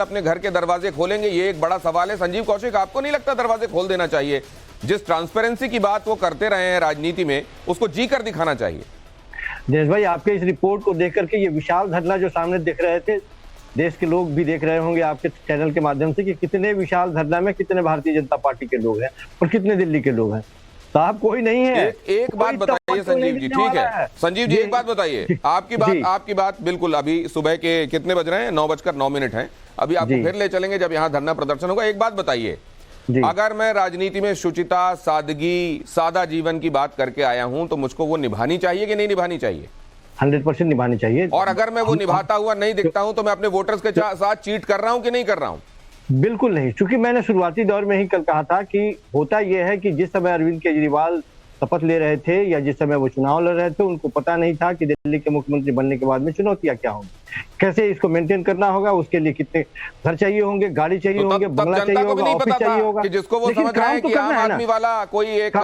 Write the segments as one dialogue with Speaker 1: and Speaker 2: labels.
Speaker 1: अपने घर के दरवाजे खोलेंगे, ये एक बड़ा सवाल है। संजीव कौशिक, आपको नहीं लगता दरवाजे खोल देना चाहिए? जिस ट्रांसपेरेंसी की बात वो करते रहे हैं राजनीति में, उसको जी कर दिखाना चाहिए।
Speaker 2: दिनेश भाई, आपके इस रिपोर्ट को देख करके ये विशाल धरना जो सामने दिख रहे थे, देश के लोग भी देख रहे होंगे आपके चैनल के माध्यम से कि कितने विशाल धरना में कितने भारतीय जनता पार्टी के लोग हैं और कितने दिल्ली के लोग हैं। साहब कोई नहीं है।
Speaker 1: एक बात बताइए संजीव जी, ठीक है संजीव जी, एक बात बताइए। आपकी बात बिल्कुल, अभी सुबह के कितने बज रहे हैं? 9:09 हैं। अभी आपको फिर ले चलेंगे जब यहाँ धरना प्रदर्शन होगा। एक बात बताइए, अगर मैं राजनीति में शुचिता, सादगी, सादा जीवन की बात करके आया हूं तो मुझको वो निभानी चाहिए कि नहीं निभानी चाहिए?
Speaker 2: 100% निभानी चाहिए।
Speaker 1: और अगर मैं वो निभाता हुआ नहीं दिखता हूं तो मैं अपने वोटर्स के साथ चीट कर रहा हूं कि नहीं कर रहा हूं?
Speaker 2: बिल्कुल नहीं, क्योंकि मैंने शुरुआती दौर में ही कल कहा था कि होता यह है कि जिस समय अरविंद केजरीवाल शपथ ले रहे थे या जिस समय वो चुनाव लड़ रहे थे, उनको पता नहीं था कि दिल्ली के मुख्यमंत्री बनने के बाद में चुनौतियां क्या होंगी, कैसे इसको मेंटेन करना होगा, उसके लिए कितने घर चाहिए होंगे, गाड़ी चाहिए होंगे, बंगला चाहिए होगा, ऑफिस चाहिए होगा।
Speaker 1: जिसको वो समझ रहा है कि आम आदमी वाला कोई एक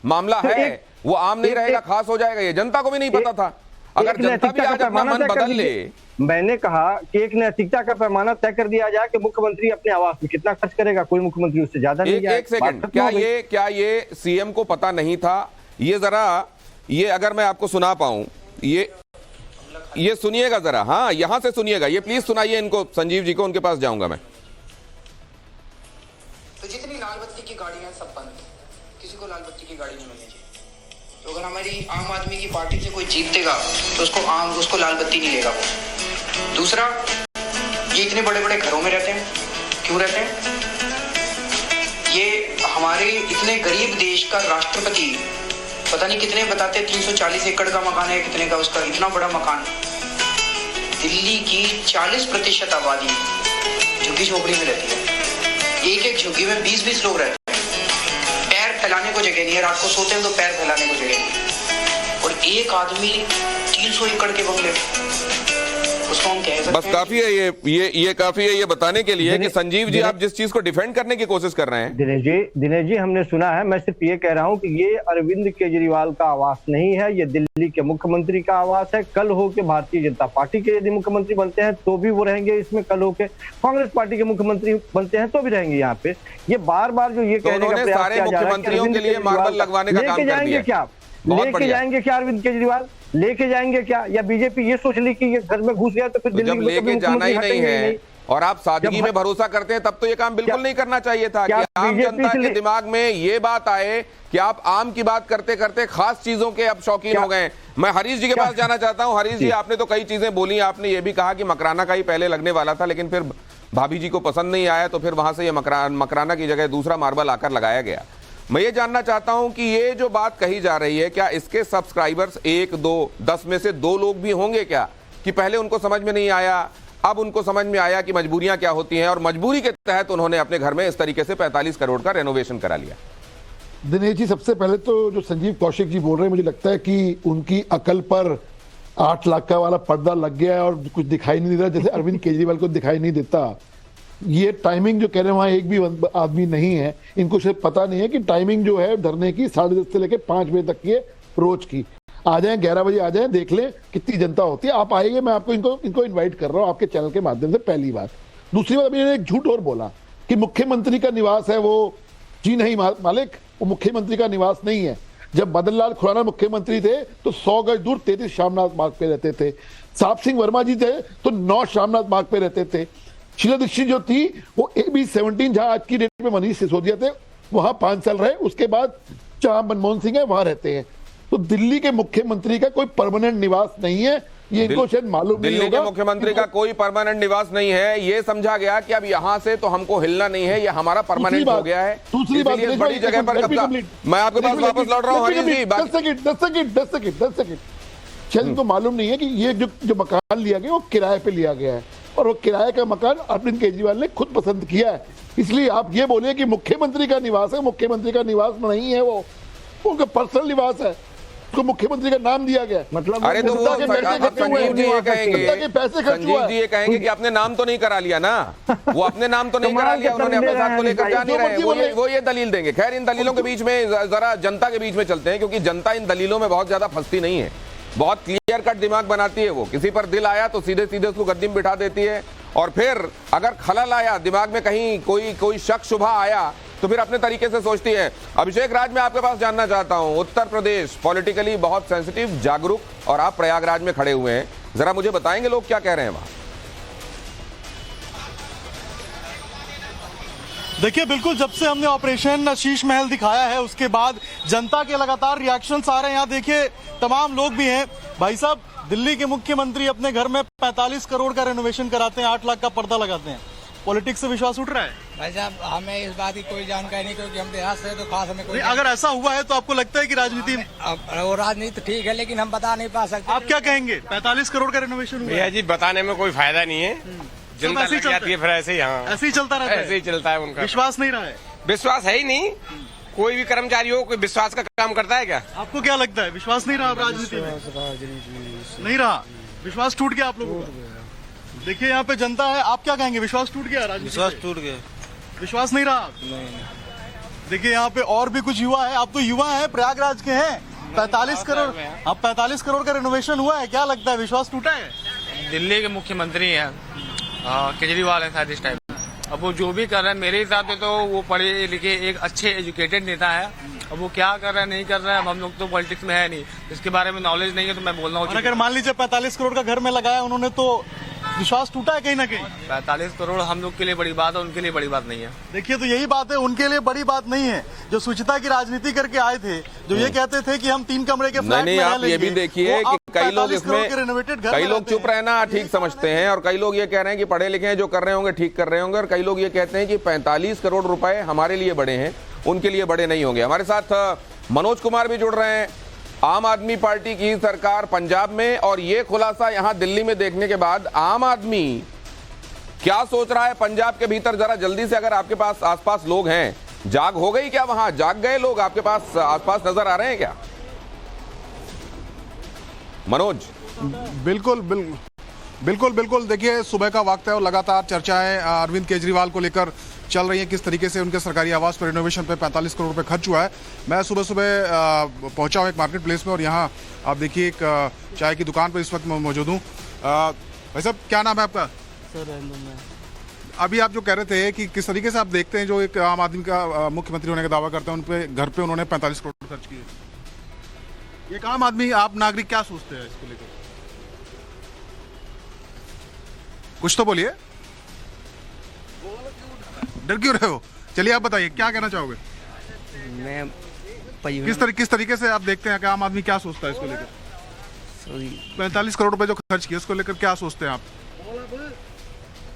Speaker 1: मामला है, वो आम नहीं रहेगा, खास हो जाएगा, ये जनता को भी नहीं पता था। अगर जनता भी आज अपना मन बदल ले,
Speaker 2: मैंने कहा कि एक नैतिकता का पैमाना तय कर दिया जाए कि मुख्यमंत्री अपने आवास में कितना खर्च करेगा, कोई मुख्यमंत्री उससे ज्यादा नहीं जाए।
Speaker 1: एक सेकंड, क्या ये सीएम को पता नहीं था? ये जरा, ये अगर मैं आपको सुना पाऊं, ये सुनिएगा जरा, हाँ यहां से सुनिएगा, ये प्लीज सुनाइए इनको, संजीव जी को, उनके पास जाऊंगा मैं।
Speaker 3: तो जितनी लाल बत्ती की गाड़ियां सब बंद, किसी को लाल बत्ती की गाड़ी नहीं मिलनी चाहिए। तो अगर हमारी आम आदमी की पार्टी से कोई जीतेगा तो उसको लाल बत्ती नहीं लेगा वो। दूसरा, ये इतने बड़े बड़े घरों में रहते हैं, क्यों रहते हैं? ये हमारे इतने गरीब देश का राष्ट्रपति, पता नहीं कितने बताते, 340 एकड़ का मकान है, कितने का उसका, इतना बड़ा मकान। दिल्ली की 40% आबादी झुग्गी झोपड़ी में रहती है। एक झुग्गी में 20-20 लोग रहते हैं। पैर फैलाने को जगह नहीं है, रात को सोते हैं तो पैर फैलाने को जगह नहीं है। और एक आदमी 300 एकड़ के बंगले, उसको हम कह सकते हैं।
Speaker 1: बस काफी है ये काफी है ये बताने के लिए कि संजीव जी आप जिस चीज को डिफेंड करने की कोशिश कर रहे हैं।
Speaker 2: दिनेश जी, हमने सुना है, मैं सिर्फ ये कह रहा हूं कि ये अरविंद केजरीवाल का आवास नहीं है, ये दिल्ली के मुख्यमंत्री का आवास है। कल हो के भारतीय जनता पार्टी के यदि मुख्यमंत्री बनते हैं तो भी वो रहेंगे इसमें, कल हो के कांग्रेस पार्टी के मुख्यमंत्री बनते हैं तो भी रहेंगे यहाँ पे। ये बार बार जो ये कहने का प्रयास किया जा रहा है,
Speaker 1: मुख्यमंत्रियों के लिए मार्बल लगवाने का काम कर दिया।
Speaker 2: क्या लेके जाएंगे क्या अरविंद केजरीवाल? लेके जाएंगे क्या? या बीजेपी ये सोच ली कि ये घर में घुस गया तो फिर दिल्ली
Speaker 1: जब लेके जाना ही नहीं है और आप सादगी में भरोसा करते हैं, तब तो ये काम बिल्कुल नहीं करना चाहिए था कि आम जनता के दिमाग में ये बात आए कि आप आम की बात करते करते खास चीजों के अब शौकीन हो गए। मैं हरीश जी के पास जाना चाहता हूं। हरीश जी, आपने तो कई चीजें बोली, आपने ये भी कहा कि मकराना का ही पहले लगने वाला था, लेकिन फिर भाभी जी को पसंद नहीं आया तो फिर वहां से ये मकराना की जगह दूसरा मार्बल आकर लगाया गया। मैं ये जानना चाहता हूं कि ये जो बात कही जा रही है, क्या इसके सब्सक्राइबर्स 1, 2, 10 में से 2 लोग भी होंगे क्या, कि पहले उनको समझ में नहीं आया, अब उनको समझ में आया कि मजबूरियां क्या होती हैं और मजबूरी के तहत उन्होंने अपने घर में इस तरीके से 45 करोड़ का रेनोवेशन करा लिया?
Speaker 4: दिनेश जी, सबसे पहले तो जो संजीव कौशिक जी बोल रहे हैं, मुझे लगता है कि उनकी अकल पर 8 लाख का वाला पर्दा लग गया है और कुछ दिखाई नहीं दे रहा, जैसे अरविंद केजरीवाल को दिखाई नहीं देता। ये टाइमिंग जो कह रहे हैं, वहां एक भी आदमी नहीं है, इनको शायद पता नहीं है कि टाइमिंग जो है धरने की 10:30 से लेकर 5 बजे तक की है रोज की। आ जाएं, 11 बजे आ जाएं, देख लें कितनी जनता होती है। आप आइए, मैं आपको इनको इन्वाइट कर रहा हूँ आपके चैनल के माध्यम से, पहली बात। दूसरी बात, अभी एक झूठ और बोला कि मुख्यमंत्री का निवास है वो। जी नहीं मालिक, वो मुख्यमंत्री का निवास नहीं है। जब मदन लाल खुराना मुख्यमंत्री थे तो 100 गज दूर 33 शामनाथ मार्ग पे रहते थे। साहब सिंह वर्मा जी थे तो 9 शामनाथ मार्ग पे रहते थे। शीला दीक्षित जो थी वो AB17, जहां आज की डेट में मनीष सिसोदिया थे, वहां 5 साल रहे। उसके बाद जहां मनमोहन सिंह है वहां रहते हैं। तो दिल्ली के मुख्यमंत्री का कोई परमानेंट निवास नहीं है, ये इनको शायद मालूम नहीं होगा।
Speaker 1: दिल्ली के मुख्यमंत्री का कोई परमानेंट निवास नहीं है, ये समझा गया कि अब यहां से तो हमको हिलना नहीं है, ये हमारा परमानेंट हो गया है।
Speaker 4: दूसरी बात,
Speaker 1: बड़ी जगह पर कब्जा। मैं आपके पास वापस लौट रहा हूं हरीश जी।
Speaker 4: 10 सेकंड। शायद इनको मालूम नहीं है कि ये जो मकान लिया गया वो किराए पे लिया गया है और वो किराए का मकान अरविंद केजरीवाल ने खुद पसंद किया है। इसलिए आप ये बोले कि मुख्यमंत्री का निवास है, मुख्यमंत्री का निवास नहीं है, वो उनका पर्सनल निवास है, उसको मुख्यमंत्री का नाम दिया गया।
Speaker 2: मतलब
Speaker 1: अरे तो वो संजीव जी ये कहेंगे,
Speaker 4: पैसे खर्च हुआ,
Speaker 1: संजीव जी ये कहेंगे कि अपने नाम तो नहीं करा लिया ना, वो अपने नाम तो नहीं करा लिया, उन्होंने अपने साथ को लेकर जा नहीं रहे, वो ये दलील देंगे। खैर, इन दलीलों के बीच में जरा जनता के बीच में चलते हैं, क्योंकि जनता इन दलीलों में बहुत ज्यादा फंसती नहीं है, बहुत क्लियर कट दिमाग बनाती है। वो किसी पर दिल आया तो सीधे सीधे उसको गद्दी में बिठा देती है और फिर अगर खलल आया, दिमाग में कहीं कोई शक शुबा आया, तो फिर अपने तरीके से सोचती है। अभिषेक राज, मैं आपके पास जानना चाहता हूं, उत्तर प्रदेश पॉलिटिकली बहुत सेंसिटिव, जागरूक, और आप प्रयागराज में खड़े हुए हैं, जरा मुझे बताएंगे लोग क्या कह रहे हैं वहां?
Speaker 5: देखिए, बिल्कुल जब से हमने ऑपरेशन शीश महल दिखाया है उसके बाद जनता के लगातार रिएक्शंस आ रहे हैं। यहाँ देखिए तमाम लोग भी हैं। भाई साहब, दिल्ली के मुख्यमंत्री अपने घर में 45 करोड़ का रेनोवेशन कराते हैं, 8 लाख का पर्दा लगाते हैं। पॉलिटिक्स से विश्वास उठ रहा है?
Speaker 6: भाई साहब, हमें इस बात की कोई जानकारी नहीं, क्योंकि हम देहात से, तो खास हमें कोई
Speaker 5: अगर ऐसा हुआ है तो आपको लगता है कि राजनीति में
Speaker 6: वो राजनीति ठीक है, लेकिन हम बता नहीं पा सकते।
Speaker 5: आप क्या कहेंगे? 45 करोड़ का रेनोवेशन हुआ
Speaker 7: भैया जी, बताने में कोई फायदा नहीं है। जनता
Speaker 5: ऐसे ही
Speaker 7: लग जाती है, फिर ऐसे ही, हाँ,
Speaker 5: ऐसे ही चलता रहता है।
Speaker 7: ऐसे ही चलता है उनका।
Speaker 5: विश्वास नहीं रहा है?
Speaker 7: विश्वास है ही नहीं। कोई भी कर्मचारी हो, कोई विश्वास का काम करता है क्या?
Speaker 5: आपको क्या लगता है, विश्वास नहीं रहा राजनीति में? नहीं रहा, विश्वास टूट गया आप लोगों का। देखिए यहाँ पे जनता है, आप क्या कहेंगे, विश्वास टूट गया राजनीति?
Speaker 8: विश्वास टूट गया,
Speaker 5: विश्वास नहीं रहा। देखिए यहाँ पे और भी कुछ युवा है। आप तो युवा हैं, प्रयागराज के हैं। 45 करोड़, अब 45 करोड़ का रेनोवेशन हुआ है, क्या लगता है, विश्वास टूटा है?
Speaker 8: दिल्ली के मुख्यमंत्री हैं केजरीवाल हैं शायद इस टाइम। अब वो जो भी कर रहे हैं, मेरे हिसाब से तो वो पढ़े लिखे एक अच्छे एजुकेटेड नेता है। अब वो क्या कर रहे हैं नहीं कर रहे हैं, हम लोग तो पॉलिटिक्स में है नहीं, इसके बारे में नॉलेज नहीं है, तो मैं बोल रहा हूँ।
Speaker 5: अगर मान लीजिए 45 करोड़ का घर में लगाया उन्होंने, तो विश्वास टूटा है कहीं ना कहीं?
Speaker 8: 45 करोड़ हम लोग के लिए बड़ी बात है, उनके लिए बड़ी बात नहीं है।
Speaker 5: देखिए, तो यही बात है, उनके लिए बड़ी बात नहीं है। जो सुचिता की राजनीति करके आए थे, जो ये कहते थे कि हम 3 कमरे के फ्लैट में
Speaker 1: आप ये भी देखिए कि कई लोग इसमें, कई लोग चुप रहना ठीक समझते हैं, और कई लोग ये कह रहे हैं कि पढ़े लिखे हैं, जो कर रहे होंगे ठीक कर रहे होंगे, और कई लोग ये कहते हैं कि 45 करोड़ रुपए हमारे लिए बड़े हैं, उनके लिए बड़े नहीं होंगे। हमारे साथ मनोज कुमार भी जुड़ रहे हैं। आम आदमी पार्टी की सरकार पंजाब में, और ये खुलासा यहां दिल्ली में देखने के बाद आम आदमी क्या सोच रहा है पंजाब के भीतर, जरा जल्दी से, अगर आपके पास आसपास लोग हैं, जाग हो गई क्या वहां? जाग गए लोग आपके पास आसपास नजर आ रहे हैं क्या मनोज?
Speaker 9: बिल्कुल। देखिए, सुबह का वक्त है और लगातार चर्चाएं अरविंद केजरीवाल को लेकर चल रही है, किस तरीके से उनके सरकारी आवास पर रिनोवेशन पे 45 करोड़ रुपए खर्च हुआ है। मैं सुबह पहुंचा हूं एक मार्केट प्लेस में, और यहाँ आप देखिए एक चाय की दुकान पर इस वक्त मौजूद हूँ। भाई साहब, क्या नाम है आपका?
Speaker 6: सर,
Speaker 9: अभी आप जो कह रहे थे कि किस तरीके से आप देखते हैं, जो एक आम आदमी का मुख्यमंत्री होने का दावा करते हैं, उन पे घर पे उन्होंने 45 करोड़ खर्च किए। एक आम आदमी, आप नागरिक क्या सोचते हैं इसको लेकर? कुछ तो बोलिए, डर क्यों रहे हो? चलिए आप बताइए, क्या कहना चाहोगे?
Speaker 6: मैं
Speaker 9: किस तरीके से आप देखते हैं कि आम आदमी क्या सोचता है इसको लेकर? 45 करोड़ रुपए जो खर्च किए, उसको लेकर क्या सोचते हैं आप?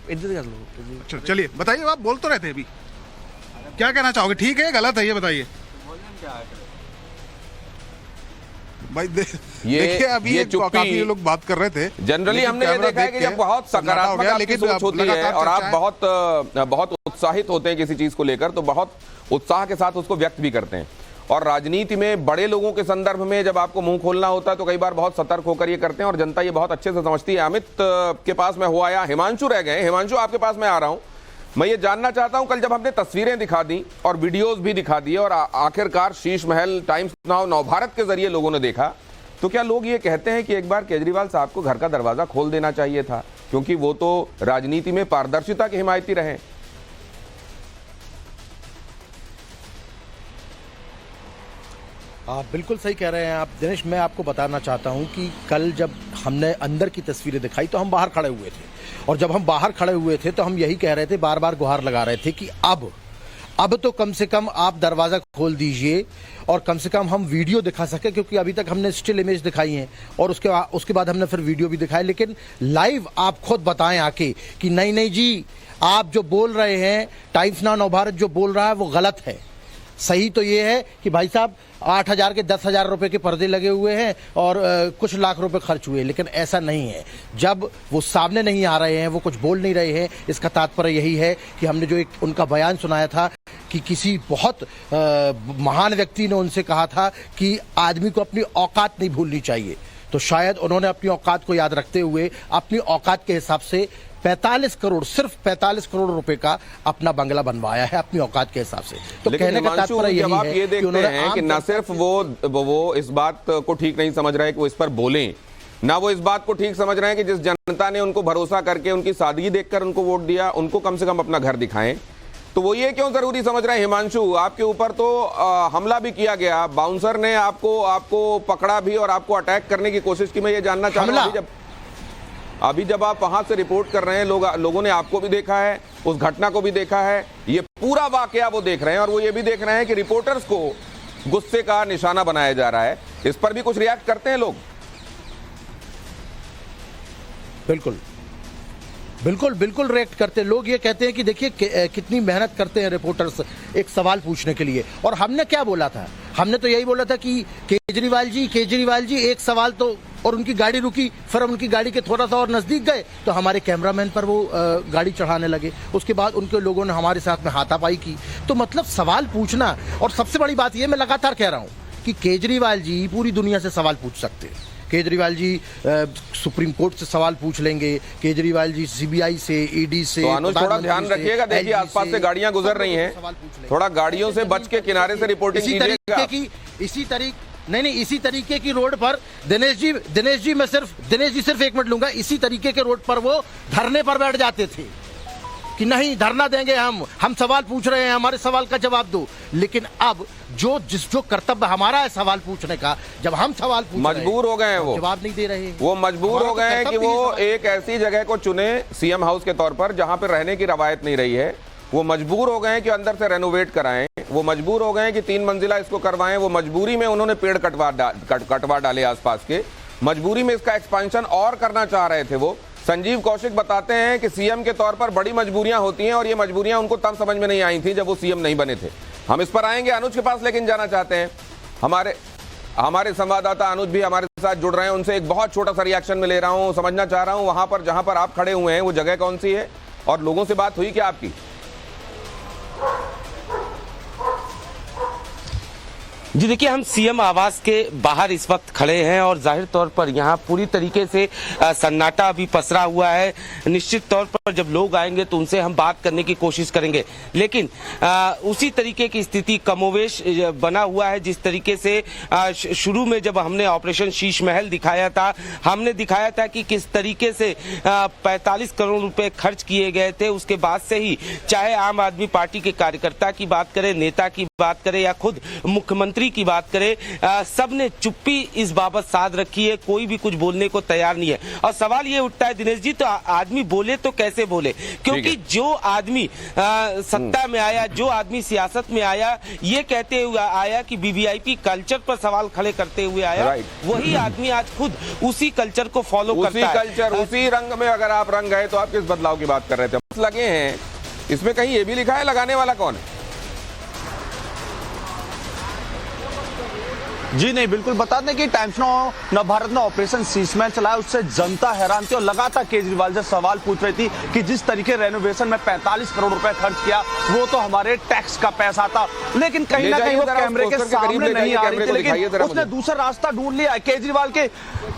Speaker 6: इज्जत कर लो।
Speaker 9: अच्छा, चलिए बताइए, आप बोल तो रहे थे अभी, क्या कहना चाहोगे? ठीक है, गलत है, ये बताइए भाई। देखिए, अभी ये काफी लोग बात कर रहे थे।
Speaker 1: जनरली हमने ये देखा है कि जब बहुत सकारात्मक आपकी सोच होती है और आप बहुत उत्साहित होते हैं किसी चीज को लेकर, तो बहुत उत्साह के साथ उसको व्यक्त भी करते हैं। और राजनीति में बड़े लोगों के संदर्भ में जब आपको मुंह खोलना होता है, तो कई बार बहुत सतर्क होकर ये करते हैं, और जनता ये बहुत अच्छे से समझती है। अमित के पास मैं हुआ आया, हिमांशु रह गए। हिमांशु, आपके पास मैं आ रहा हूं। मैं ये जानना चाहता हूं, कल जब हमने तस्वीरें दिखा दी और वीडियोस भी दिखा दिए, और आखिरकार शीश महल टाइम्स नाउ नवभारत के जरिए लोगों ने देखा, तो क्या लोग ये कहते हैं कि एक बार केजरीवाल साहब को घर का दरवाजा खोल देना चाहिए था, क्योंकि वो तो राजनीति में पारदर्शिता के हिमायती रहे?
Speaker 10: आप बिल्कुल सही कह रहे हैं आप दिनेश। मैं आपको बताना चाहता हूं कि कल जब हमने अंदर की तस्वीरें दिखाई तो हम बाहर खड़े हुए थे, और जब हम बाहर खड़े हुए थे तो हम यही कह रहे थे, बार बार गुहार लगा रहे थे कि अब तो कम से कम आप दरवाज़ा खोल दीजिए, और कम से कम हम वीडियो दिखा सके, क्योंकि अभी तक हमने स्टिल इमेज दिखाई हैं और उसके बाद हमने फिर वीडियो भी दिखाए, लेकिन लाइव आप खुद बताएं आके कि नहीं जी, आप जो बोल रहे हैं, टाइम्स नाउ नवभारत जो बोल रहा है वो गलत है। सही तो ये है कि भाई साहब 8,000 के 10,000 रुपए के पर्दे लगे हुए हैं और कुछ लाख रुपए खर्च हुए, लेकिन ऐसा नहीं है। जब वो सामने नहीं आ रहे हैं, वो कुछ बोल नहीं रहे हैं, इसका तात्पर्य यही है कि हमने जो एक उनका बयान सुनाया था कि किसी बहुत महान व्यक्ति ने उनसे कहा था कि आदमी को अपनी औकात नहीं भूलनी चाहिए, तो शायद उन्होंने अपनी औकात को याद रखते हुए अपनी औकात के हिसाब से 45 करोड़, सिर्फ 45 करोड़ रुपए का अपना बंगला बनवाया है अपनी औकात के हिसाब से। तो कहने का तात्पर्य यही है
Speaker 1: ये देखते हैं कि न सिर्फ वो इस बात को ठीक नहीं समझ रहे कि वो इस पर बोलें, ना वो इस बात को ठीक समझ रहे हैं कि जिस जनता ने उनको भरोसा करके उनकी सादगी देखकर उनको वोट दिया, उनको कम से कम अपना घर दिखाएं। तो वो ये क्यों जरूरी समझ रहे हैं? हिमांशु, आपके ऊपर तो हमला भी किया गया, बाउंसर ने आपको पकड़ा भी और आपको अटैक करने की कोशिश की। मैं ये जानना चाहता हूं, अभी जब आप वहां से रिपोर्ट कर रहे हैं, लोगों ने आपको भी देखा है, उस घटना को भी देखा है, ये पूरा वाकया वो देख रहे हैं और वो ये भी देख रहे हैं कि रिपोर्टर्स को गुस्से का निशाना बनाया जा रहा है। इस पर भी कुछ रिएक्ट करते हैं लोग?
Speaker 10: बिल्कुल बिल्कुल बिल्कुल रिएक्ट करते हैं लोग। ये कहते हैं कि देखिए कितनी मेहनत करते हैं रिपोर्टर्स एक सवाल पूछने के लिए। और हमने क्या बोला था? हमने तो यही बोला था कि केजरीवाल जी एक सवाल तो, और उनकी गाड़ी रुकी, फिर हम उनकी गाड़ी के थोड़ा सा और नजदीक गए तो हमारे कैमरामैन पर वो गाड़ी चढ़ाने लगे। उसके बाद उनके लोगों ने हमारे साथ में हाथापाई की। तो मतलब सवाल पूछना, और सबसे बड़ी बात ये मैं लगातार कह रहा हूं कि केजरीवाल जी पूरी दुनिया से सवाल पूछ सकते हैं। केजरीवाल जी सुप्रीम कोर्ट से सवाल पूछ लेंगे, केजरीवाल जी सीबीआई से, ईडी से।
Speaker 1: तो अनुज थोड़ा ध्यान रखिएगा, देखिए आसपास से गाड़ियां गुजर रही हैं, थोड़ा गाड़ियों से बच के किनारे से रिपोर्टिंग कीजिएगा।
Speaker 10: इसी तरीके की रोड पर दिनेश जी सिर्फ 1 मिनट लूंगा। इसी तरीके के रोड पर वो धरने पर बैठ जाते थे कि नहीं धरना देंगे, हम सवाल पूछ रहे हैं, हमारे सवाल का जवाब दो। लेकिन अब जो कर्तव्य हमारा है सवाल पूछने का, जब हम सवाल पूछ
Speaker 1: मजबूर हो गए हैं, वो
Speaker 10: जवाब नहीं दे रहे।
Speaker 1: वो मजबूर हो गए हैं कि वो एक ऐसी जगह को चुने सीएम हाउस के तौर पर जहां पर रहने की रवायत नहीं रही है। वो मजबूर हो गए हैं कि अंदर से रेनोवेट कराएं, वो मजबूर हो गए हैं कि 3 मंजिला इसको करवाएं। वो मजबूरी में उन्होंने पेड़ कटवा डाले आसपास के, मजबूरी में इसका एक्सपेंशन और करना चाह रहे थे वो। संजीव कौशिक बताते हैं कि सीएम के तौर पर बड़ी मजबूरियां होती हैं और ये मजबूरियां उनको तब समझ में नहीं आई थी जब वो सीएम नहीं बने थे। हम इस पर आएंगे अनुज के पास, लेकिन जाना चाहते हैं हमारे संवाददाता अनुज भी हमारे साथ जुड़ रहे हैं। उनसे एक बहुत छोटा सा रिएक्शन में ले रहा हूं, समझना चाह रहा हूं वहां पर जहां पर आप खड़े हुए हैं वो जगह कौन सी है और लोगों से बात हुई क्या आपकी?
Speaker 11: जी देखिए, हम सीएम आवास के बाहर इस वक्त खड़े हैं और जाहिर तौर पर यहाँ पूरी तरीके से सन्नाटा अभी पसरा हुआ है। निश्चित तौर पर जब लोग आएंगे तो उनसे हम बात करने की कोशिश करेंगे, लेकिन उसी तरीके की स्थिति कमोवेश बना हुआ है जिस तरीके से शुरू में जब हमने ऑपरेशन शीश महल दिखाया था, हमने दिखाया था कि किस तरीके से 45 करोड़ रुपए खर्च किए गए थे। उसके बाद से ही चाहे आम आदमी पार्टी के कार्यकर्ता की बात करें, नेता की बात करें या खुद मुख्यमंत्री की बात करें, सबने चुप्पी इस बाबत साध रखी है, कोई भी कुछ बोलने को तैयार नहीं है। और सवाल ये उठता है दिनेश जी, तो आदमी बोले तो कैसे बोले? क्योंकि जो आदमी सत्ता में आया, जो आदमी सियासत में आया, ये कहते हुए आया कि वीवीआईपी कल्चर पर सवाल खड़े करते हुए आया, वही आदमी आज खुद उसी कल्चर को फॉलो करता है।
Speaker 1: उसी रंग में अगर आप रंग गए तो आप किस बदलाव की बात कर रहे थे? लगे हैं, इसमें कहीं ये भी लिखा है लगाने वाला कौन है?
Speaker 12: जी नहीं, बिल्कुल बता दें कि टाइम्स नाउ नवभारत ने ऑपरेशन शीश महल चलाया, उससे जनता हैरान थी और लगातार केजरीवाल से सवाल पूछ रही थी कि जिस तरीके रेनोवेशन में 45 करोड़ रुपए खर्च किया वो तो हमारे टैक्स का पैसा था, लेकिन कहीं ना कहीं वो कैमरे के सामने नहीं आ रही थी। लेकिन उसने दूसरा रास्ता ढूंढ लिया केजरीवाल के।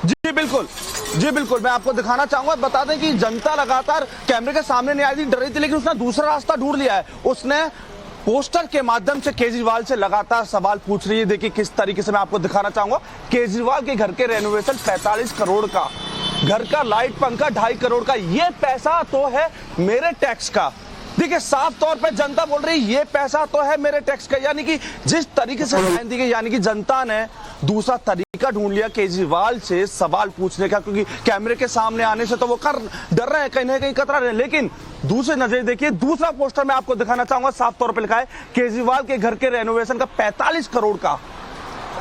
Speaker 12: जी बिल्कुल मैं आपको दिखाना चाहूंगा। बता दें कि जनता लगातार कैमरे के सामने नहीं आ रही थी, डर रही थी, लेकिन उसने दूसरा रास्ता ढूंढ लिया है। उसने पोस्टर के माध्यम से केजरीवाल से लगातार सवाल पूछ रही है। देखिए किस तरीके से मैं आपको दिखाना चाहूंगा। केजरीवाल के घर के रेनोवेशन 45 करोड़ का, घर का लाइट पंखा 2.5 करोड़ का, ये पैसा तो है मेरे टैक्स का। देखिए साफ तौर पे जनता बोल रही है ये पैसा तो है मेरे टैक्स का। यानी कि जिस तरीके से दी गई, यानी कि जनता ने दूसरा तरीका ढूंढ लिया केजरीवाल से सवाल पूछने का, क्योंकि कैमरे के सामने आने से तो वो डर रहे हैं, कहीं ना कहीं कतरा रहे हैं। लेकिन दूसरे नजर देखिए, दूसरा पोस्टर मैं आपको दिखाना चाहूंगा, साफ तौर पर लिखा है केजरीवाल के घर के रेनोवेशन का 45 करोड़ का,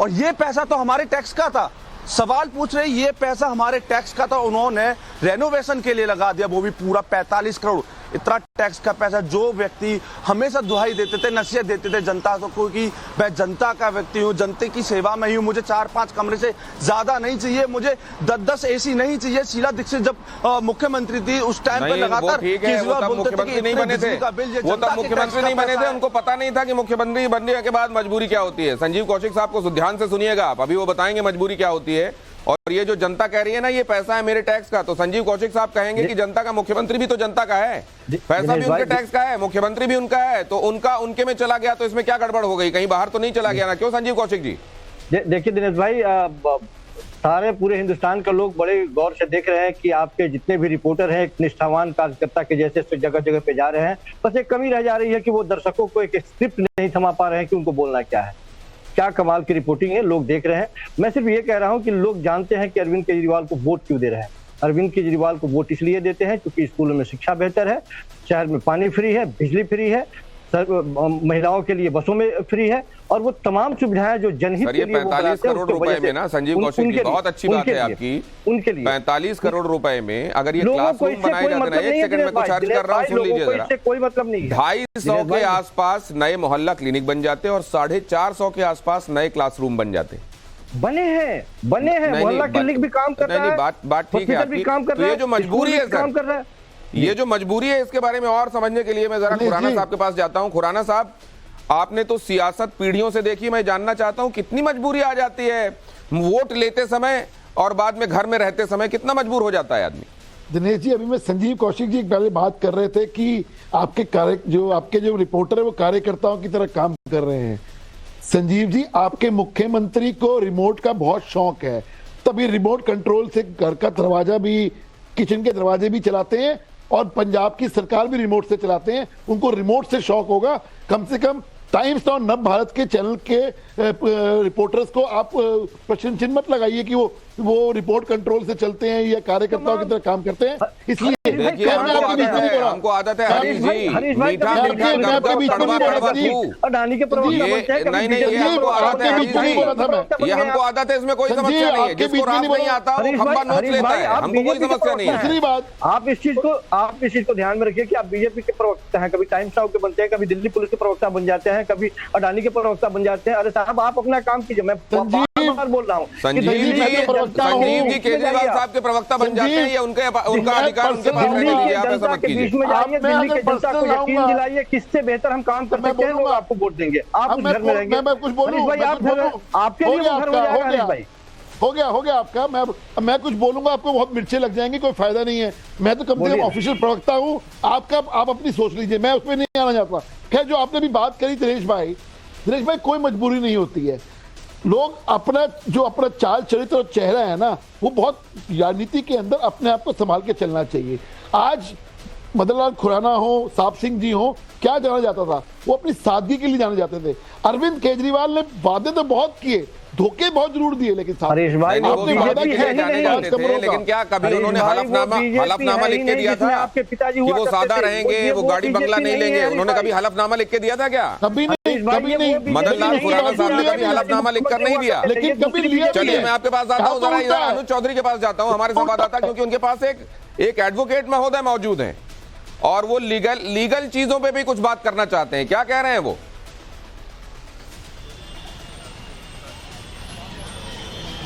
Speaker 12: और ये पैसा तो हमारे टैक्स का था। सवाल पूछ रहे ये पैसा हमारे टैक्स का था, उन्होंने रेनोवेशन के लिए लगा दिया, वो भी पूरा 45 करोड़। इतना टैक्स का पैसा, जो व्यक्ति हमेशा दुहाई देते थे, नसीहत देते थे जनता को कि मैं जनता का व्यक्ति हूँ, जनता की सेवा में ही हूँ, मुझे 4-5 कमरे से ज्यादा नहीं चाहिए, मुझे 10-10 एसी नहीं चाहिए। शीला दीक्षित जब मुख्यमंत्री थी उस टाइम पे लगातार केजरीवाल बोलते थे कि
Speaker 1: नहीं बने थे, वो तब मुख्यमंत्री नहीं बने थे, उनको पता नहीं था कि मुख्यमंत्री बनने के बाद मजबूरी क्या होती है। संजीव कौशिक साहब को ध्यान से सुनिएगा आप, अभी वो बताएंगे मजबूरी क्या होती है। और ये जो जनता कह रही है ना ये पैसा है मेरे टैक्स का, तो संजीव कौशिक साहब कहेंगे कि जनता का मुख्यमंत्री भी तो जनता का है, पैसा भी उनके टैक्स का है, मुख्यमंत्री भी उनका है, तो उनके में चला गया तो इसमें क्या गड़बड़ हो गई? कहीं बाहर तो नहीं चला गया ना? क्यों संजीव कौशिक जी?
Speaker 2: देखिए दिनेश भाई, सारे पूरे हिंदुस्तान के लोग बड़े गौर से देख रहे हैं कि आपके जितने भी रिपोर्टर हैं एक निष्ठावान कार्यकर्ता के जैसे जगह जगह पे जा रहे हैं। बस एक कमी रह जा रही है कि वो दर्शकों को एक स्क्रिप्ट नहीं थमा पा रहे हैं कि उनको बोलना क्या है। क्या कमाल की रिपोर्टिंग है, लोग देख रहे हैं। मैं सिर्फ ये कह रहा हूं कि लोग जानते हैं कि अरविंद केजरीवाल को वोट क्यों दे रहे हैं। अरविंद केजरीवाल को वोट इसलिए देते हैं क्योंकि स्कूलों में शिक्षा बेहतर है, शहर में पानी फ्री है, बिजली फ्री है, महिलाओं के लिए बसों में फ्री है और वो तमाम सुविधाएं जो जनहित के लिए
Speaker 1: 45 करोड़ रुपए में ना संजीव कौशिक जी, बहुत अच्छी बात है आपकी,
Speaker 2: उनके लिए
Speaker 1: 45 करोड़ रुपए में अगर ये क्लासरूम बनाए जाते हैं, एक सेकंड में कुछ अर्ज कर रहा हूँ, सुन लीजिए जरा,
Speaker 2: कोई मतलब नहीं है।
Speaker 1: 250 के आसपास नए मोहल्ला क्लिनिक बन जाते और 450 के आसपास नए क्लासरूम बन जाते।
Speaker 2: बने हैं मोहल्ला क्लिनिक भी काम कर रहा है,
Speaker 1: बात ठीक है आपकी। तो ये जो मजबूरी है
Speaker 2: काम कर रहा है,
Speaker 1: ये जो मजबूरी है, इसके बारे में और समझने के लिए मैं जरा खुराना साहब के पास जाता हूं। खुराना साहब, आपने तो सियासत पीढ़ियों से देखी, मैं जानना चाहता हूं कितनी मजबूरी आ जाती है वोट लेते समय और बाद में घर में रहते समय, कितना मजबूर हो जाता है आदमी।
Speaker 4: दिनेश जी, अभी मैं संजीव कौशिक जी पहले बात कर रहे थे कि आपके जो रिपोर्टर है वो कार्यकर्ताओं की तरह काम कर रहे हैं। संजीव जी, आपके मुख्यमंत्री को रिमोट का बहुत शौक है, तभी रिमोट कंट्रोल से घर का दरवाजा भी, किचन के दरवाजे भी चलाते हैं और पंजाब की सरकार भी रिमोट से चलाते हैं। उनको रिमोट से शौक होगा। कम से कम टाइम्स और नव भारत के चैनल के रिपोर्टर्स को आप प्रश्न चिन्ह मत लगाइए कि वो रिपोर्ट कंट्रोल से चलते हैं या कार्यकर्ताओं की तरह काम करते हैं। इसलिए
Speaker 1: हमको आदत है हरीश जी, मीठा
Speaker 2: अडानी के प्रवक्ता बनते हैं,
Speaker 1: नहीं ये हमको आदत है हरीश जी, ये हमको आदत है, इसमें कोई समस्या नहीं है। जिसको रात नहीं आता वो खंबा नोच लेता है, हमको कोई समस्या नहीं है।
Speaker 4: दूसरी बात,
Speaker 2: आप इस चीज को ध्यान में रखिए कि आप बीजेपी के प्रवक्ता हैं, कभी टाइम्स नाउ के बनते हैं, कभी दिल्ली पुलिस के प्रवक्ता बन जाते हैं, कभी अडानी के प्रवक्ता बन जाते हैं। अरे साहब, आप अपना काम कीजिए। मैं बार बोल रहा हूँ
Speaker 1: संजीव जी केजरीवाल साहब के प्रवक्ता बन जाते हैं, ये उनका अधिकार, उनके पास रहने दीजिए। आप ऐसा मत कीजिए।
Speaker 2: दिल्ली के जनता को यकीन दिलाइए किससे बेहतर हम काम कर सकते हैं, लोग आपको वोट देंगे। आप उस घर में रहेंगे।
Speaker 4: मैं कुछ बोलूं
Speaker 2: भाई, आपके लिए घर हो जाएगा भाई।
Speaker 4: हो गया आपका। मैं कुछ बोलूंगा आपको बहुत मिर्चे लग जाएंगी, कोई फायदा नहीं है। मैं तो कम से कम ऑफिशियल प्रवक्ता हूँ, आप अपनी सोच लीजिए, मैं उसमें नहीं आना चाहता। खैर, जो आपने भी बात करी दिनेश भाई, कोई मजबूरी नहीं होती है। लोग अपना चाल चरित्र और चेहरा है ना, वो बहुत राजनीति के अंदर अपने आप को संभाल के चलना चाहिए। आज मदन लाल खुराना हो, साहब सिंह जी हो, क्या जाना जाता था, वो अपनी सादगी के लिए जाने जाते थे। अरविंद केजरीवाल ने वादे तो बहुत किए, धोखे बहुत जरूर दिए, लेकिन
Speaker 1: लेकिन क्या कभी उन्होंने हलफनामा लिख के दिया था
Speaker 2: आपके पिताजी
Speaker 1: कि वो सादा रहेंगे, वो गाड़ी बंगला नहीं लेंगे? उन्होंने कभी हलफनामा लिख के दिया था क्या?
Speaker 4: कभी नहीं।
Speaker 1: मदन लाल खुराना साहब ने कभी हलफनामा लिख कर नहीं दिया,
Speaker 4: लेकिन कभी लिया।
Speaker 1: चलिए, मैं आपके पास आता हूँ, जरा इधर अनुज चौधरी के पास जाता हूँ, हमारे संवाददाता, क्योंकि उनके पास एक एडवोकेट महोदय मौजूद हैं और वो लीगल चीजों पे भी कुछ बात करना चाहते हैं। क्या कह रहे हैं वो?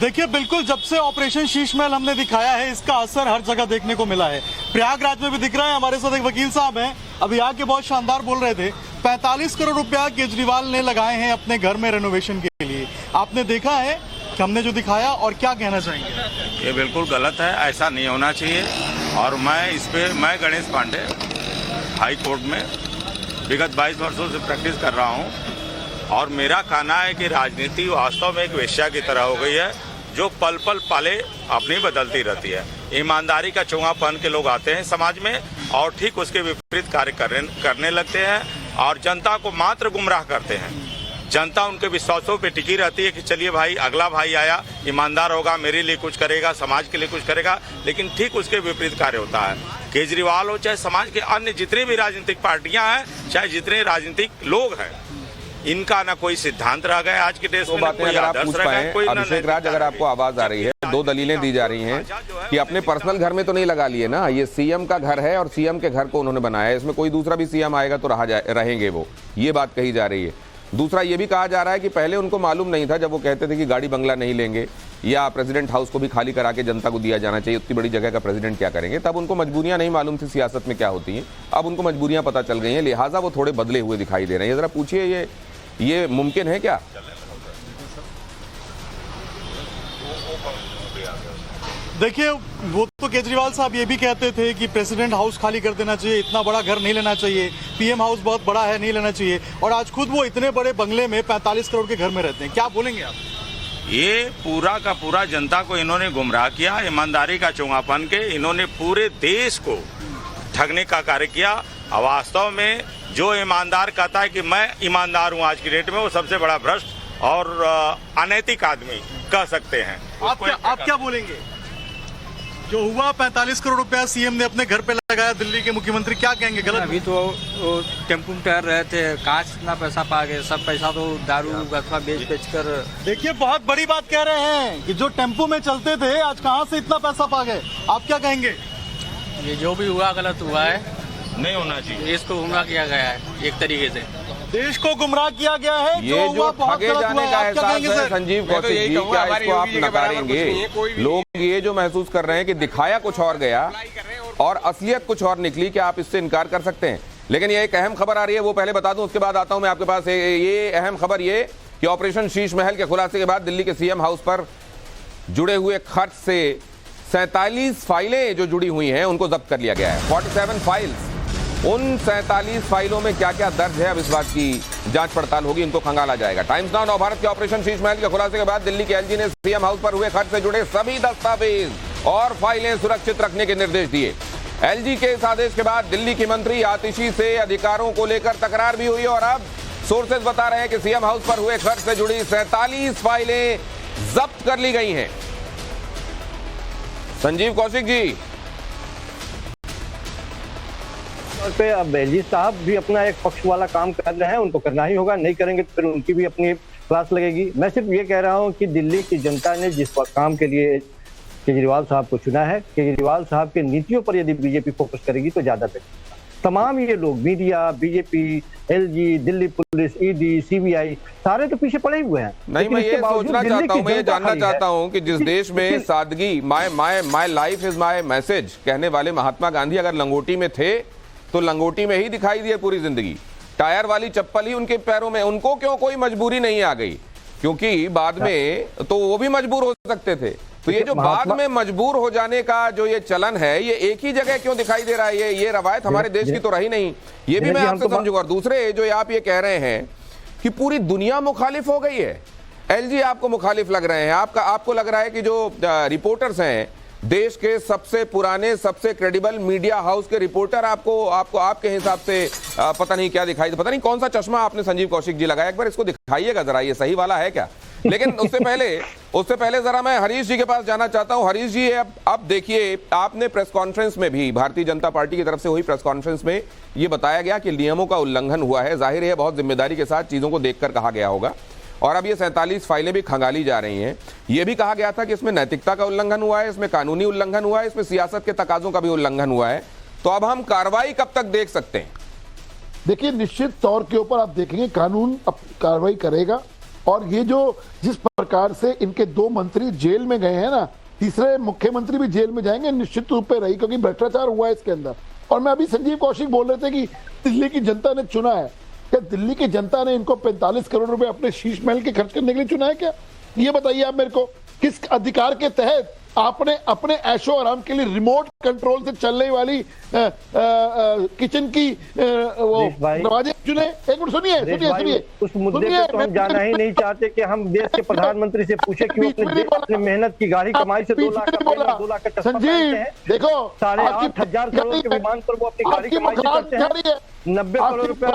Speaker 5: देखिए, बिल्कुल जब से ऑपरेशन शीश महल हमने दिखाया है, इसका असर हर जगह देखने को मिला है। प्रयागराज में भी दिख रहा है। हमारे साथ एक वकील साहब हैं, अभी आके बहुत शानदार बोल रहे थे। 45 करोड़ रुपया केजरीवाल ने लगाए हैं अपने घर में रेनोवेशन के लिए। आपने देखा है कि हमने जो दिखाया, और क्या कहना चाहेंगे?
Speaker 13: ये बिल्कुल गलत है, ऐसा नहीं होना चाहिए। और मैं गणेश पांडे हाई कोर्ट में विगत 22 वर्षों से प्रैक्टिस कर रहा हूँ और मेरा कहना है कि राजनीति वास्तव में एक वेश्या की तरह हो गई है, जो पल पल पाले अपनी बदलती रहती है। ईमानदारी का चोंगा पहन के लोग आते हैं समाज में और ठीक उसके विपरीत कार्य करने लगते हैं और जनता को मात्र गुमराह करते हैं। जनता उनके विश्वासों पे टिकी रहती है कि चलिए भाई, अगला भाई आया, ईमानदार होगा, मेरे लिए कुछ करेगा, समाज के लिए कुछ करेगा, लेकिन ठीक उसके विपरीत कार्य होता है। केजरीवाल हो, चाहे समाज के अन्य जितनी भी राजनीतिक पार्टियां हैं, चाहे जितने राजनीतिक लोग हैं, इनका ना कोई सिद्धांत रह गया आज के देश में, कोई आदर्श रह गया, कोई
Speaker 1: अभिषेक राज, अगर आपको आवाज आ रही है, दो दलीलें दी जा रही हैं कि अपने पर्सनल घर में तो नहीं लगा लिए ना, ये सीएम का घर है और सीएम के घर को उन्होंने बनाया है, इसमें कोई दूसरा भी सीएम आएगा तो रहेंगे वो, ये बात कही जा रही है। दूसरा ये भी कहा जा रहा है कि पहले उनको मालूम नहीं था, जब वो कहते थे कि गाड़ी बंगला नहीं लेंगे या प्रेसिडेंट हाउस को भी खाली करा के जनता को दिया जाना चाहिए, उतनी बड़ी जगह का प्रेसिडेंट क्या करेंगे, तब उनको मजबूरियां नहीं मालूम थी सियासत में क्या होती हैं। अब उनको मजबूरियां पता चल गई हैं, लिहाजा वो थोड़े बदले हुए दिखाई दे रहे हैं। जरा पूछिए, ये मुमकिन है क्या?
Speaker 5: देखिए, वो तो केजरीवाल साहब ये भी कहते थे कि प्रेसिडेंट हाउस खाली कर देना चाहिए, इतना बड़ा घर नहीं लेना चाहिए, पीएम हाउस बहुत बड़ा है, नहीं लेना चाहिए, और आज खुद वो इतने बड़े बंगले में 45 करोड़ के घर में रहते हैं। क्या बोलेंगे आप?
Speaker 13: ये पूरा का पूरा जनता को इन्होंने गुमराह किया, ईमानदारी का चोंगा पहन के इन्होंने पूरे देश को ठगने का कार्य किया। वास्तव में जो ईमानदार कहता है कि मैं ईमानदार हूँ आज की डेट में, वो सबसे बड़ा भ्रष्ट और अनैतिक आदमी कह सकते हैं।
Speaker 5: आप क्या बोलेंगे? जो हुआ 45 करोड़ रुपया सीएम ने अपने घर पे लगाया दिल्ली के मुख्यमंत्री, क्या कहेंगे? गलत?
Speaker 6: अभी तो टेम्पो में टहल रहे थे, कहाँ से इतना पैसा पा गए? सब पैसा तो दारू अथवा बेच कर।
Speaker 5: देखिए बहुत बड़ी बात कह रहे हैं कि जो टेम्पो में चलते थे आज कहाँ से इतना पैसा पा गए, आप क्या कहेंगे?
Speaker 6: ये जो भी हुआ गलत हुआ है,
Speaker 13: नहीं होना चाहिए।
Speaker 6: देश को गुमराह किया गया है एक तरीके से,
Speaker 5: देश को गुमराह किया गया है।
Speaker 1: ये जो ठगे जाने का एहसास है संजीव कौशिक जी, क्या इसको आप नकारेंगे? लोग ये जो महसूस कर रहे हैं कि दिखाया कुछ और गया और असलियत कुछ और निकली, क्या आप इससे इनकार कर सकते हैं? लेकिन ये एक अहम खबर आ रही है, वो पहले बता दूं, उसके बाद आता हूं मैं आपके पास। ये अहम खबर ये कि ऑपरेशन शीश महल के खुलासे के बाद दिल्ली के सीएम हाउस पर जुड़े हुए खर्च से 47 फाइलें जो जुड़ी हुई हैं उनको जब्त कर लिया गया है। 47 फाइल्स। उन 47 फाइलों में क्या क्या दर्ज है, अब इस बात की जांच पड़ताल होगी, इनको खंगाला जाएगा। टाइम्स नाउ नवभारत के ऑपरेशन शीश महल के खुलासे के बाद दिल्ली के एलजी ने सीएम हाउस पर हुए खर्च से जुड़े सभी दस्तावेज और फाइलें सुरक्षित रखने के निर्देश दिए। एलजी के इस आदेश के बाद दिल्ली की मंत्री आतिशी से अधिकारों को लेकर तकरार भी हुई और अब सोर्सेज बता रहे हैं कि सीएम हाउस पर हुए खर्च से जुड़ी 47 फाइलें जब्त कर ली गई हैं। संजीव कौशिक जी,
Speaker 2: पे अब एलजी साहब भी अपना एक पक्ष वाला काम कर रहे हैं, उनको करना ही होगा, नहीं करेंगे तो फिर उनकी भी अपनी क्लास लगेगी। मैं सिर्फ ये कह रहा हूँ कि दिल्ली की जनता ने जिस काम के लिए केजरीवाल साहब को चुना है, केजरीवाल साहब के नीतियों पर यदि बीजेपी फोकस करेगी तो ज्यादा बेहतर। तमाम ये लोग media, BJP, LG, Delhi police, ED, CBI सारे तो पीछे पड़े हुए हैं।
Speaker 1: नहीं, मैं ये सोचना चाहता हूँ, मैं ये जानना चाहता हूँ कि जिस देश में सादगी, my life is my message कहने वाले महात्मा गांधी अगर लंगोटी में थे तो लंगोटी में ही दिखाई दिए पूरी जिंदगी। टायर वाली चप्पल ही उनके पैरों में, उनको क्यों कोई मजबूरी नहीं आ गई? क्योंकि बाद में तो वो भी मजबूर हो सकते थे। तो ये जो बाद में मजबूर हो जाने का जो ये चलन है, ये एक ही जगह क्यों दिखाई दे रहा है? ये रवायत हमारे देश की तो रही नहीं। ये भी मैं आपसे समझूंगा। और दूसरे जो आप ये कह रहे हैं कि पूरी दुनिया मुखालिफ हो गई है, एलजी आपको मुखालिफ लग रहे हैं, आपको लग रहा है कि जो रिपोर्टर्स हैं देश के सबसे पुराने, सबसे क्रेडिबल मीडिया हाउस के रिपोर्टर आपको आपके हिसाब से पता नहीं क्या दिखाई, पता नहीं कौन सा चश्मा आपने संजीव कौशिक जी लगाया, एक बार इसको दिखाइएगा जरा, ये सही वाला है क्या? लेकिन उससे पहले जरा मैं हरीश जी के पास जाना चाहता हूं। हरीश जी, अब देखिए, आपने प्रेस कॉन्फ्रेंस में भी, भारतीय जनता पार्टी की तरफ से हुई प्रेस कॉन्फ्रेंस में ये बताया गया कि नियमों का उल्लंघन हुआ है। जाहिर है बहुत जिम्मेदारी के साथ चीजों को देखकर कहा गया होगा। और अब ये 47 फाइलें भी खंगाली जा रही हैं। ये भी कहा गया था कि इसमें नैतिकता का उल्लंघन हुआ है, इसमें कानूनी उल्लंघन हुआ है, इसमें सियासत के तकाजों का भी उल्लंघन हुआ है। तो अब हम कार्रवाई कब तक देख सकते हैं?
Speaker 4: देखिए, निश्चित तौर के ऊपर आप देखेंगे कानून अब कार्रवाई करेगा। और ये जो जिस प्रकार से इनके 2 मंत्री जेल में गए हैं ना, तीसरे मुख्यमंत्री भी जेल में जाएंगे निश्चित रूप पे रही, क्योंकि भ्रष्टाचार हुआ है इसके अंदर। और मैं अभी संजीव कौशिक बोल रहे थे कि दिल्ली की जनता ने चुना है, क्या दिल्ली की जनता ने इनको 45 करोड़ रुपए अपने शीश महल के खर्च करने के लिए चुना है क्या? ये बताइए आप मेरे को, किस अधिकार के तहत आपने अपने ऐशो आराम के लिए रिमोट कंट्रोल से चलने वाली किचन की दरवाजे चुने? एक मिनट सुनिए।
Speaker 2: उस मुद्दे पे तो हम जाना ही नहीं चाहते कि हम देश के प्रधानमंत्री से पूछे कि अपने मेहनत की गाड़ी कमाई से 2 लाख का
Speaker 4: संजीव देखो,
Speaker 2: 8,500 करोड़ के विमान पर वो अपनी गाड़ी कमाई से करते हैं। 90 करोड़ रुपए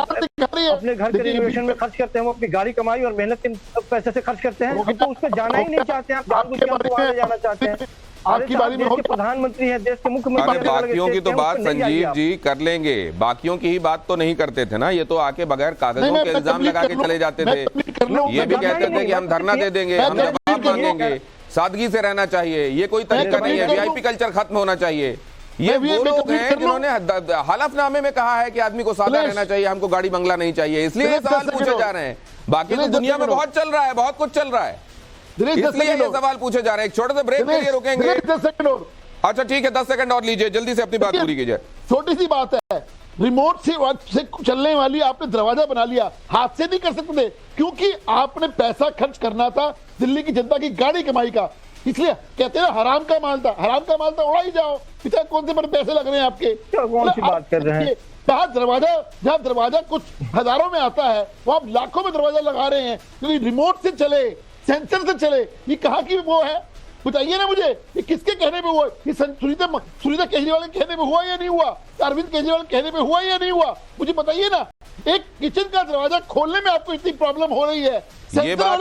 Speaker 2: अपने घर के रिनोवेशन में खर्च करते हैं, वो अपनी गाड़ी कमाई और मेहनत के पैसे से खर्च करते हैं। तो उस पर जाना ही नहीं चाहते हैं, आप जाना चाहते हैं।
Speaker 4: आपकी बारी में
Speaker 2: प्रधानमंत्री है, देश के मुख्यमंत्री।
Speaker 1: बाकियों की तो बात संजीव जी कर लेंगे, बाकियों की ही बात तो नहीं करते थे ना। ये तो आके बगैर कागजों के इल्जाम लगा के चले जाते थे। ये भी कहते थे कि हम धरना दे देंगे, हम जवाब मांगेंगे, सादगी से रहना चाहिए। ये कोई तरीका नहीं है, वीआईपी कल्चर खत्म होना चाहिए। ये वो लोग हैं जिन्होंने हलफनामे में कहा है कि आदमी को सादा रहना चाहिए, हमको गाड़ी बंगला नहीं चाहिए, इसलिए ये सवाल पूछे जा रहे हैं। बाकी तो दुनिया में बहुत चल रहा है, बहुत कुछ चल रहा है, इसलिए ये सवाल पूछे जा रहे हैं। एक छोटे से ब्रेक के लिए रुकेंगे। अच्छा ठीक है, 10 सेकंड और लीजिए, जल्दी से अपनी बात पूरी कीजिए।
Speaker 4: छोटी सी बात है, रिमोट से चलने वाली आपने दरवाजा बना लिया, हाथ से नहीं कर सकते थे, क्योंकि आपने पैसा खर्च करना था दिल्ली की जनता की गाड़ी कमाई का। इसलिए कहते हैं हराम का माल था, उड़ा ही जाओ, इतना कौन से बड़े पैसे लग रहे हैं आपके?
Speaker 2: कौन सी बात कर रहे हैं?
Speaker 4: जहाँ दरवाजा कुछ हजारों में आता है, वो आप लाखों में दरवाजा लगा रहे हैं, क्योंकि रिमोट से चले सेंसर से चले, ये कहाँ की वो है बताइए ना मुझे, ये किसके कहने पे हुआ? ये सुनीता केजरीवाल के कहने पे हुआ या नहीं हुआ? अरविंद केजरीवाल के कहने पे हुआ या नहीं हुआ? मुझे बताइए ना। एक किचन का दरवाजा खोलने में आपको इतनी प्रॉब्लम हो रही है,
Speaker 1: ये बात